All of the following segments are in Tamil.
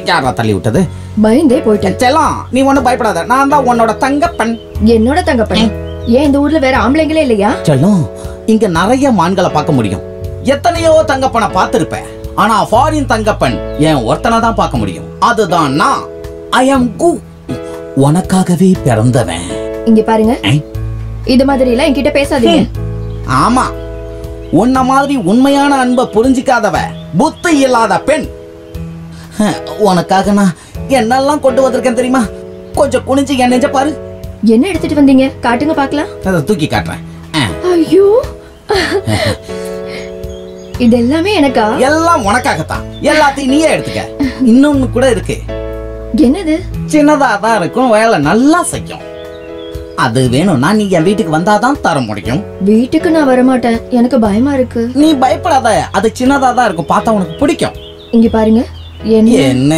யாரா தள்ளி விட்டது? பயந்தே போயிட்டேன். செல்லம், நீ ஒண்ணும் பயப்படாத. நான் தான் உன்னோட தங்கப்பன். என்னோட தங்கப்பன்? ஏன் இந்த ஊர்ல வேற ஆம்பளைங்களே இல்லையா? செல்லம், இங்க நிறைய மான்களை பார்க்க முடியும். எத்தனையோ தங்கப்பனை பார்த்திருப்பேன். ஆனா ஃபாரின் தங்கப்பன் என் ஒருத்தனை தான் பார்க்க முடியும். அதுதான் நான். ஐ அம் கு. உனக்காகவே பிறந்தவன். இங்க பாருங்க, இது மாதிரி எல்லாம் என்கிட்ட பேசாதீங்க. ஆமா, உன்ன மாதிரி உண்மையான அன்பை புரிஞ்சிக்காதவ புத்தி இல்லாத பெண். உனக்காக நான் என்னெல்லாம் கொண்டு வந்திருக்கேன் தெரியுமா? கொஞ்சம் குனிஞ்சு என் நெஞ்ச பாரு. என்ன எடுத்துட்டு வந்தீங்க? காட்டுங்க பாக்கலாம். அதை தூக்கி காட்டுறேன். ஐயோ, இது எல்லாமே எனக்கா? எல்லாம் உனக்காகத்தான். எல்லாத்தையும் நீயே எடுத்துக்க. இன்னொன்னு கூட இருக்கு. என்னது? சின்னதா தான் இருக்கும், வேலை நல்லா செய்யும். அது வேணும்னா நீ என் வீட்டுக்கு வந்தாதான் தர முடியும். வீட்டுக்கு நான் வரமாட்டேன், எனக்கு பயமா இருக்கு. நீ பயப்படாத, அது சின்னதா தான் இருக்கும், பார்த்தா உனக்கு பிடிக்கும். இங்க பாருங்க. என்ன?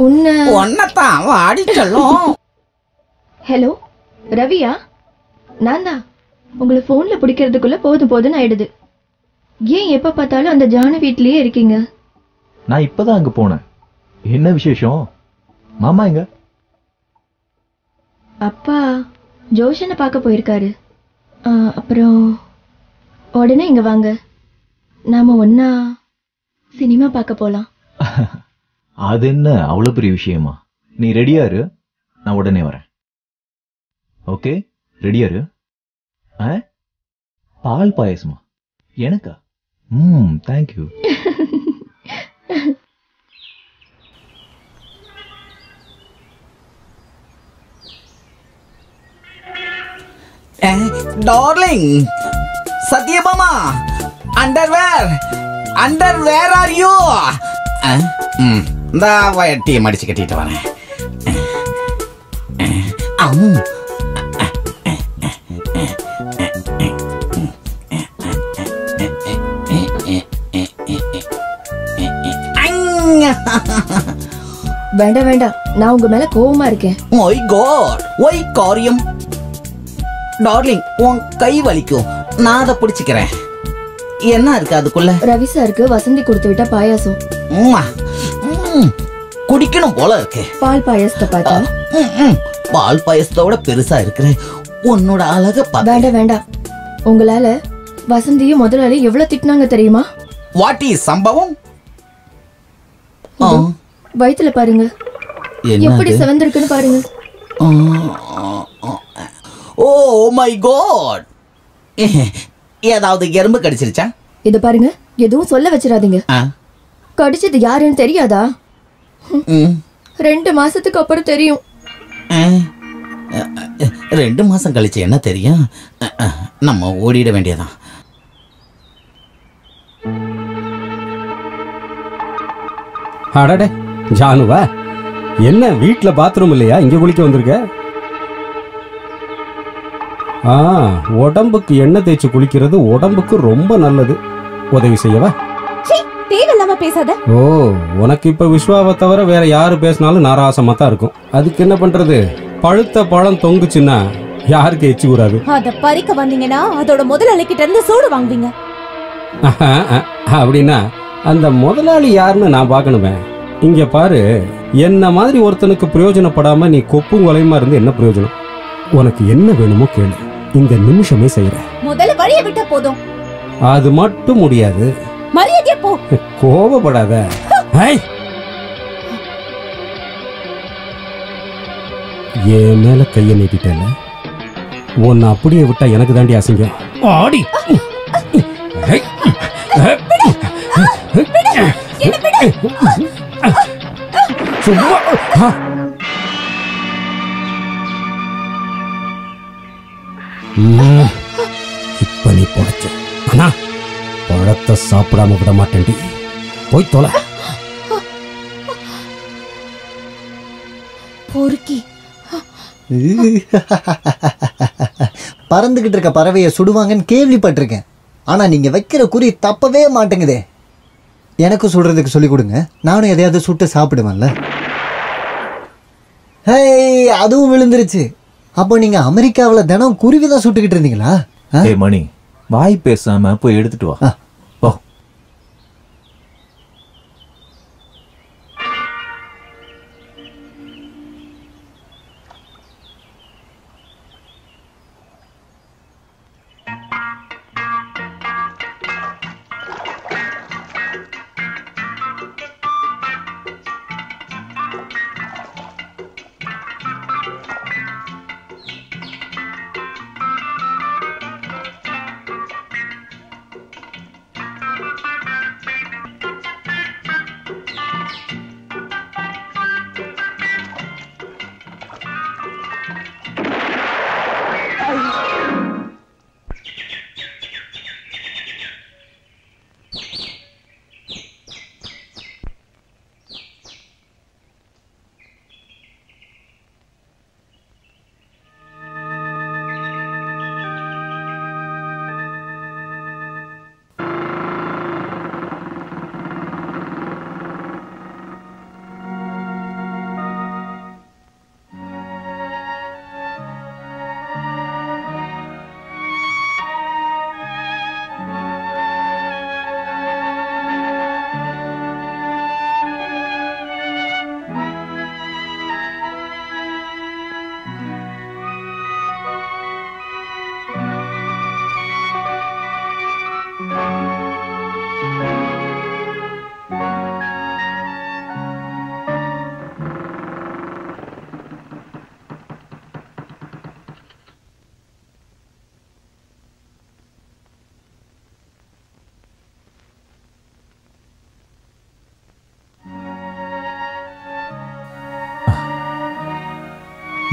உன்னதான் வாடி சொல்லும். ஹலோ ரவியா? நான் தான். உங்களை போன்ல பிடிக்கிறதுக்குள்ள போதும் ஆயிடுது. ஏன் எப்ப பார்த்தாலும் அந்த ஜானு வீட்லயே இருக்கீங்க? நான் இப்பதான் அங்க போனேன். என்ன விசேஷம்? மாமா எங்க? அப்பா ஜோஷனை பார்க்க போயிருக்காரு. அப்புறம் உடனே இங்க வாங்க, நாம ஒன்னா சினிமா பார்க்க போலாம். அது என்ன அவ்வளவு பெரிய விஷயமா? நீ ரெடியா இரு, நான் உடனே வரேன். ஓகே, ரெடியா இரு. பால் பாயசமா? எனக்கா? Thank you. Darling, Satyabhama, underwear are you? இந்த டீ மடிச்சு கட்டிட்டு வரேன். வேண்டாம் வேண்டாம், நான் உங்க மேல கோவமா இருக்கேன். மை காட், ஒய் காரியம்? டார்லிங், உன் கை வலிக்கும், நான் அதை பிடிச்சுக்கிறேன். என்ன இருக்கு அதுக்குள்ள? ரவி சாருக்கு வசந்தி கொடுத்து விட்ட பாயாசம். குடிக்கணும் போல இருக்கு. பால் பாயாசத்தை பார்த்தா? பால் பாயசத்தோட பெருசா இருக்கிற உன்னோட அழக வேண்டாம் வேண்டாம். உங்களால வசந்தியும் முதலாளி எவ்வளவு திட்டினாங்க தெரியுமா? வாட் இஸ் சம்பவம்? வயித்துல பாருங்க, எப்படி செவந்திருக்குன்னு பாருங்க. ஓ மை காட், ஏதாவது எறும்பு கடிச்சிருச்சா? இது பாருங்க, எதுவும் சொல்ல வச்சிடாதீங்க. கடிச்சது யாருன்னு தெரியாதா? 2 மாசத்துக்கு அப்புறம் தெரியும். 2 மாசம் கழிச்சு என்ன தெரியும்? நம்ம ஓடிட வேண்டியதான். அடடே ஜானுவா, என்ன வீட்டுல பாத்ரூம் இல்லையா? இங்க குளிக்க வந்திருக்க? உடம்புக்கு எண்ணெய் தேய்ச்சி குளிக்கிறது உடம்புக்கு ரொம்ப நல்லது. உதவி செய்யவா? தேவையில்லாம பேசாத. ஓ, உனக்கு இப்ப விஸ்வாவை தவிர வேற யாரு பேசினாலும் நாராசமா தான் இருக்கும். அதுக்கு என்ன பண்றது? பழுத்த பழம் தொங்குச்சுன்னா யாருக்கு எச்சி கூடாது. அத பறிக்க வந்தீங்கன்னா அதோட முதலாளி கிட்ட இருந்து சூடு வாங்குவீங்க. அப்படின்னா அந்த முதலாளி யாருன்னு நான் பார்க்கணுமே. இங்க பாரு, என்ன மாதிரி ஒருத்தனுக்கு பிரயோஜனப்படாம நீ கொப்பும் கொலையுமா இருந்து என்ன பிரயோஜனம்? உனக்கு என்ன வேணுமோ கேளு, இந்த நிமிஷமே செய்யறேன். முதல்ல வழிய விட்டா போதும். அது மட்டும் முடியாது. மரியாதையா போ. கோபப்படாத. என் மேல கைய நீட்டிட்டல, உன்னை அப்படியே விட்டா எனக்கு தாண்டி அசிங்கம். ஆடி சும்மா இப்ப நீ பொழைச்ச. ஆனா பழத்தை சாப்பிடாம விட மாட்டேன்டி. போய் தொலை. பொறுக்கி பறந்துகிட்டு இருக்க பறவையை சுடுவாங்கன்னு கேள்விப்பட்டிருக்கேன். ஆனா நீங்க வைக்கிற குறி தப்பவே மாட்டேங்குதே. எனக்கு சுடுறதுக்கு சொல்லி கொடுங்க, நானும் எதையாவது சுட்டு சாப்பிடுவேன்ல. அதுவும் விழுந்துருச்சு. அப்போ நீங்க அமெரிக்காவில் தினம் குருவிதான் சுட்டுக்கிட்டு இருந்தீங்களா? மணி, வாய் பேசாம போய் எடுத்துட்டு வா.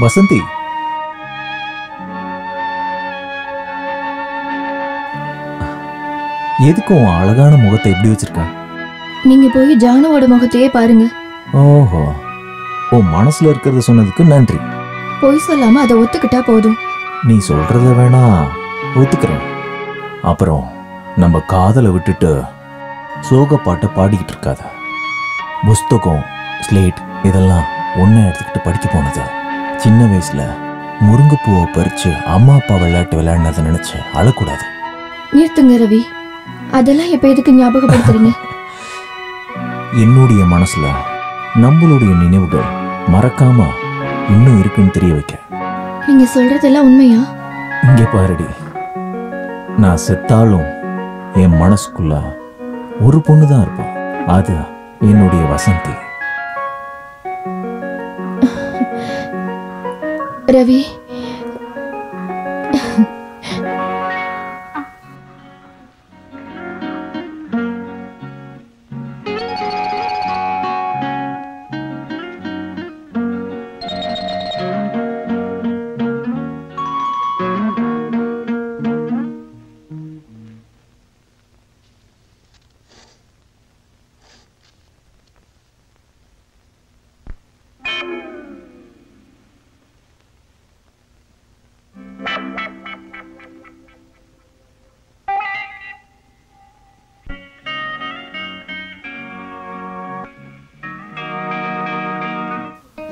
வசந்தி, எதுக்கும் அழகான முகத்தை எப்படி வச்சிருக்க? நீங்க போய் ஜானுவோட முகத்தையே பாருங்க. ஓஹோ, உன் மனசுல இருக்கிறத சொன்னதுக்கு நன்றி. பொய் சொல்லாம அதை ஒத்துக்கிட்டா போதும். நீ சொல்றத வேணா ஒத்துக்கிறேன். அப்புறம் நம்ம காதலை விட்டுட்டு சோக பாட்டை பாடிக்கிட்டு இருக்காத. புஸ்தகம், ஸ்லேட் இதெல்லாம் ஒன்றை எடுத்துக்கிட்டு படிக்க போனது. சின்ன வயசுல முருங்கைப்பூவை பறிச்சு அம்மா அப்பா விளையாட்டு விளையாடினதை நினைச்சு அழக்கூடாது. நிறுத்துங்க ரவி, அதெல்லாம் எப்ப எதுக்கு ஞாபகப்படுத்துறீங்க? என்னுடைய மனசுல நம்மளுடைய நினைவுகள் மறக்காம இன்னும் இருக்குன்னு தெரிய வைக்க. நீங்க சொல்றதெல்லாம் உண்மையா? இங்க பாருடி, நான் செத்தாலும் என் மனசுக்குள்ள ஒரு பொண்ணு தான் இருப்பான். அது என்னுடைய வசந்தி. ரவி,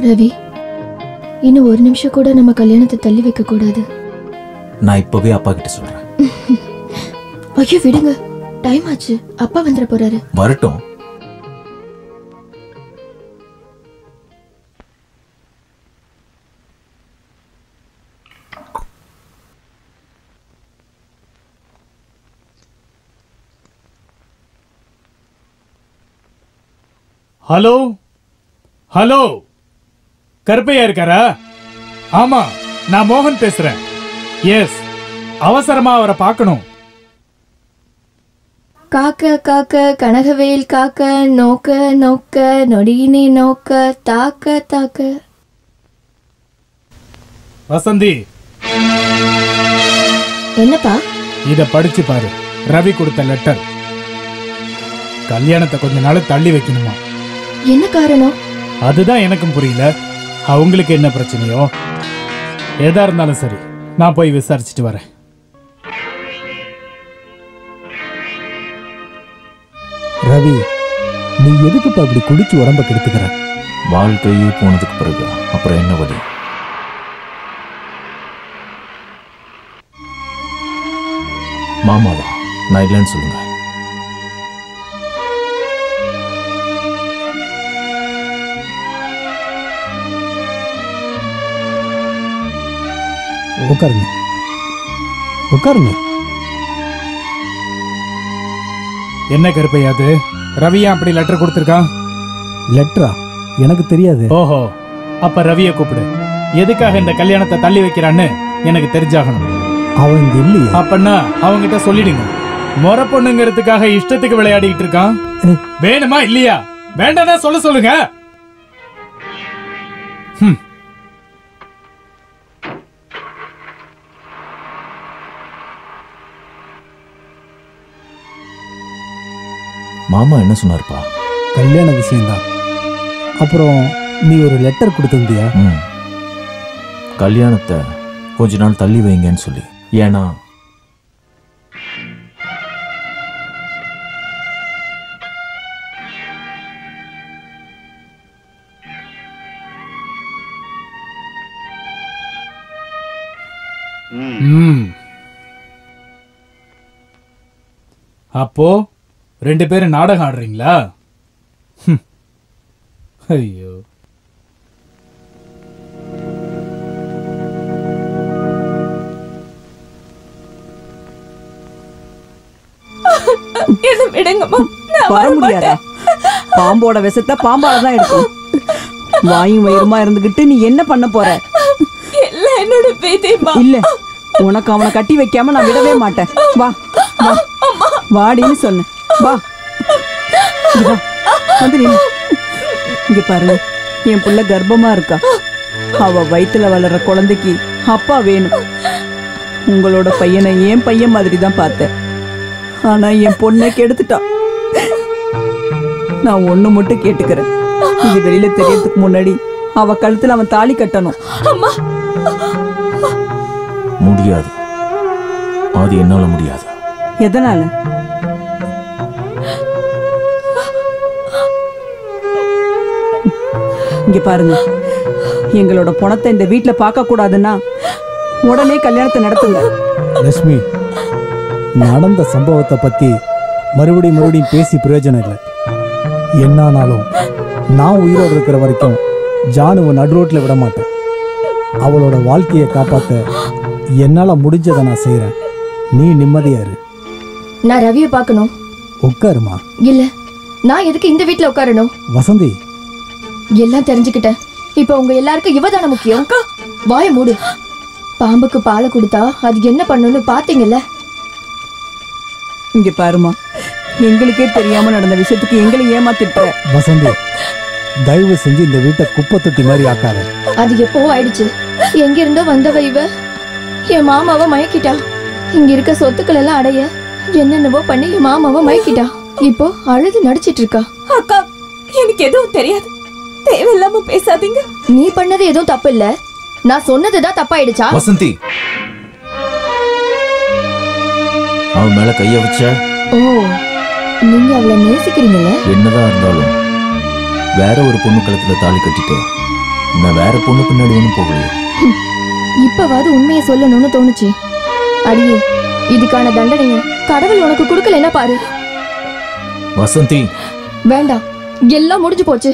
ரவி, இன்னும் ஒரு நிமிஷம் கூட நம்ம கல்யாணத்தை தள்ளி வைக்க கூடாது. நான் இப்பவே அப்பா கிட்ட சொல்றேன். ஐயோ விடுங்க, டைம் ஆச்சு. அப்பா வந்துட போறாரு. வரட்டும். ஹலோ ஹலோ, கருப்பையா இருக்காரா? ஆமா, நான் மோகன் பேசுறேன். எஸ், அவசரமா அவரை பார்க்கணும். காக்க காக்க கனகவேல் காக்க, நோக்க நோக்க நொடியினை நோக்க, தாக்க தாக்க. வசந்தி, என்னப்பா? இத படிச்சு பாரு. ரவி கொடுத்த லெட்டர். கல்யாணத்தை கொஞ்ச நாள் தள்ளி வைக்கணுமா? என்ன காரணம்? அதுதான் எனக்கும் புரியல. அவங்களுக்கு என்ன பிரச்சனையோ? எதா இருந்தாலும் சரி, நான் போய் விசாரிச்சுட்டு வரேன். ரவி, நீ எதுக்குப்பா இப்படி குடிச்சு உடம்ப கெடுத்துக்கிற? வாழ்க்கையே போனதுக்கு பிறகு அப்புறம் என்ன வழி? மாமாவா? நான் இல்லைன்னு சொல்லுங்க. உட்காருங்க, உட்காருங்க. என்ன கருப்பையாது, ரவியா அப்படி லெட்டர் கொடுத்திருக்கான்? லெட்டரா? எனக்கு தெரியாது. ஓஹோ, அப்ப ரவியை கூப்பிடு. எதுக்காக இந்த கல்யாணத்தை தள்ளி வைக்கிறான்னு எனக்கு தெரிஞ்சாகணும். அவன் இங்க இல்லையே. அப்பன்னா அவங்கிட்ட சொல்லிடுங்க. முறை பொண்ணுங்கிறதுக்காக இஷ்டத்துக்கு விளையாடிட்டு இருக்கான். வேணுமா இல்லையா? வேண்டாம்னா சொல்ல சொல்லுங்க. மாமா என்ன சொன்னார்ப்பா? கல்யாண விஷயம்தான். அப்புறம் நீ ஒரு லெட்டர் கொடுத்திருந்தியா? கல்யாணத்தை கொஞ்ச நாள் தள்ளி வைங்கன்னு சொல்லி. ஏன்னா அப்போ 2 பேரும் நாடகம் ஆடுறீங்களா? ஐயோ, என்ன விடுங்கம்மா. வர முடியாதா? பாம்போட விஷத்தை பாம்பால தான் எடுக்கும். வாயும் வயிறுமா இருந்துகிட்டு நீ என்ன பண்ண போற? எல்லாம் என்னோட பேதேமா. இல்ல, உனக்கு அவனை கட்டி வைக்காம நான் விடவே மாட்டேன். வா வா, வாடின்னு சொன்ன. வா வந்து நின்னு. இங்க பாரு, என் புள்ள கர்ப்பமா இருக்கா. அவ வயித்துல வளர்ற குழந்தைக்கு அப்பா வேணும். உங்களோட பையனை என் பையன் மாதிரி தான் பார்த்தேன். ஆனா என் பொண்ணை கெடுத்துட்டான். நான் ஒண்ணு மட்டும் கேட்டுக்கிறேன், இது வெளியில தெரியறதுக்கு முன்னாடி அவ கழுத்துல அவன் தாலி கட்டணும். அம்மா முடியாது, அது என்னால முடியாது. எதனால? இங்க பாருங்க, எங்களோட பணத்தை இந்த வீட்டுல பார்க்க கூடாதுன்னா உடனே கல்யாணத்தை நடத்துங்க. லட்சுமி, நடந்த சம்பவத்தை பத்தி மறுபடியும் பேசி பிரயோஜனம் இல்லை. என்னானாலும் நான் உயிரோடு இருக்கிற வரைக்கும் ஜானுவை நடு ரோட்டில் விட மாட்டேன். அவளோட வாழ்க்கையை காப்பாற்ற என்னால் முடிஞ்சதை நான் செய்கிறேன். நீ நிம்மதியா இரு. நான் ரவியை பார்க்கணும். உட்காருமா. இல்ல, நான் எதுக்கு இந்த வீட்ல உட்காரணும்? வசந்தி, எல்லாம் தெரிஞ்சுக்கிட்டேன். இப்ப உங்க எல்லாருக்கும் இவ தானே முக்கியம். வாய மூடு. பாம்புக்கு பாலை கொடுத்தா அது என்ன பண்ணுன்னு பாத்தீங்கல்ல. இங்க பாருமா, எங்களுக்கே தெரியாம நடந்த விஷயத்துக்கு எங்களை ஏமாத்திட்ட. வசந்தி, தயவு செஞ்சு இந்த வீட்டை குப்பை தொட்டி மாதிரி ஆக்காத. அது எப்போ ஆயிடுச்சு. எங்க இருந்தோ வந்தவ இவ என் மாமாவை மயக்கிட்டா. இங்க இருக்க சொத்துக்கள் எல்லாம் அடைய என்னென்னவோ பண்ணி என் மாமாவை மயக்கிட்டா. இப்போ அழுது நடிச்சிட்டு இருக்கா. அக்கா, எனக்கு எதுவும் தெரியாது, தேவையில்லாம பேசாதீங்க. நீ பண்ணது எதுவும் தப்பு இல்ல, நான் சொன்னதுதான் தப்பாயிடுச்சா? வசந்தி, அவன் மேல கைய வச்ச. ஓ, நீங்க அவளை நேசிக்கிறீங்கல்ல? என்னதான் இருந்தாலும் வேற ஒரு பொண்ணு கழுத்துல தாலி கட்டிட்டு நான் வேற பொண்ணு பின்னாடி ஒண்ணும் போகலையே. இப்பவாது உண்மையை சொல்லணும்னு தோணுச்சு. அடியே, இதுக்கான தண்டனைய கடவுள் உனக்கு கொடுக்கலன்னா பாரு. வசந்தி, வேண்டாம், எல்லாம் முடிஞ்சு போச்சு.